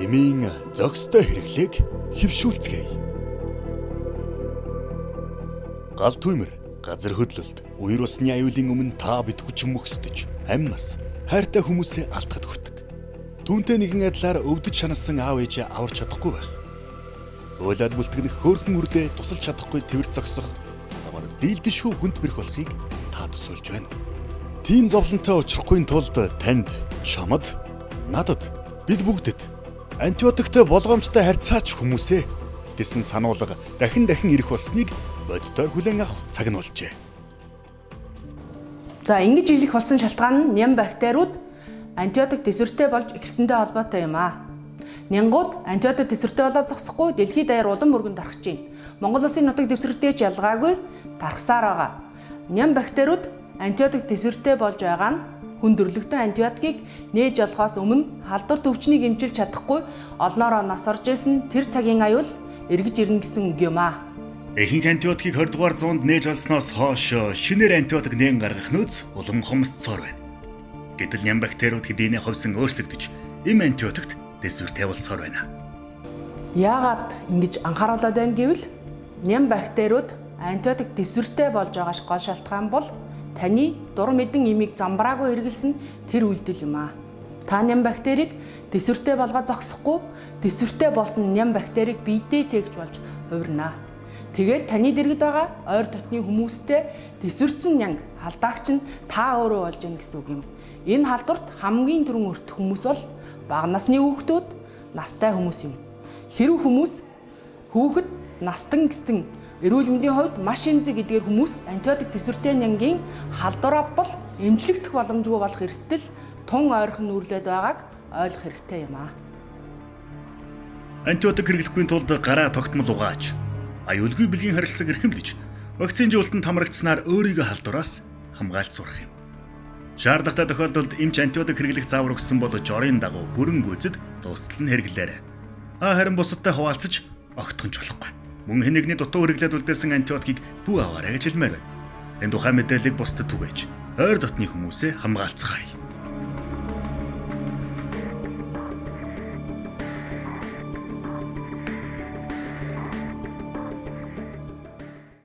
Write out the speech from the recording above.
Эмийн зохистой хэрэглээг хэвшүүлцгээе. Гал түмэр, газар хөдлөлт, үер усны аюулын өмнө та бид хүчин мөхсдөж, амь нас, хайртай хүмүүсээ алдахад хүрдэг. Түүнтэй нэгэн адилаар өвдөж шаналсан аав ээжээ аварч чадахгүй байх. Уйлаад бүлтгэнэх хөөрхөн үрдээ тусалж чадахгүй тэрвэр зогсох амар дийлдэшгүй хүнд бэрх болохыг та төсөөлж байна. Тийм зовлонтой очихгүй тулд танд, чамд, надад, бид бүгдэд антибиотиктэй болгоомжтой харьцаач хүмүүсээ гэсэн сануулга дахин ирэх болсныг боддоор хүлээн авах цаг нь болжээ. За ингэж ийлэх болсон шалтгаан нь ням бактериуд антибиотик төсвөртэй болж эхэлсэндээ холбоотой юм аа. Нянгууд антибиотик төсвөртэй болоод зогсохгүй дэлхийд даяар улам өргөн тархаж байна. Монгол улсын нутаг дэвсгэртэй ч ялгаагүй тархсаар байгаа. Ням бактериуд антибиотик төсвөртэй болж байгаа нь хүндрэлтэй антибиотикийг нээж олохоос өмнө халдвар төвчнийг эмчилж чадахгүй олноороо нас орж исэн тэр цагийн аюул эргэж ирнэ гэсэн үг юм аа. Ихэнх антибиотикийг 20 дугаар зуунд нээж олсноос хойш шинээр антибиотик нээн гаргах нөөц улам хомсцоор байна. Гэтэл ням бактериуд хэдийнэ ховсон өөрчлөгдөж им антибиотикт төсвөртэй болсоор байна. Яагаад ингэж анхааруулад байна гэвэл ням бактериуд антибиотик төсвөртэй болж байгаа гол шалтгаан бол таны дур мэдэн имийг замбраагүй хэрэгэлсэн тэр үйлдэл юм аа. Та ням бактерийг төсвөртэй болгоод зогсохгүй төсвөртэй болсон ням бактерийг биедээ тээгч болж хувирнаа. Тэгээд таны дэргэд байгаа ойр дотны хүмүүстэй төсвөрцөн нянг халдаагч нь та өөрөө болж гэнэ гэсэн үг юм. Энэ халдварт хамгийн түрүүн өртөх хүмүүс бол бага насны хүүхдүүд, настай хүмүүс юм. Хэрв хүмүүс хүүхэд настан гэсэн эрүүл мэндийн хувьд маш эмзэг эдгээр хүмүүс антибиотик төсвөртэй нянгийн халдвар авбал эмчлэгдэх боломжгүй болох эрсдэл тун ойрхон нүрлээд байгааг ойлгох хэрэгтэй юм аа. Антибиотик хэрэглэхгүй тулд гараа тогтмол угааж, аюулгүй бэлгийн харилцааг эрхэмлэж, вакцинжуулалтанд хамрагдсанаар өөрийгөө халдвараас хамгаалж сурах юм. Шаардлагатай тохиолдолд эмч антибиотик хэрэглэх заавар өгсөн бол жорын дагуу бүрэн гүйцэд дуустал нь хэрэглээрэй. Харин бусадтай хуваалцаж огтхонч болохгүй. Мөн хэнэгний дутуу хэрэглээд үлдээсэн антибиотикийг бүү аваарай гэж хэлмээр байна. Энэ тухайн мэдээллийг бусдад түгээж, ойр дотны хүмүүсээ хамгаалцгаая.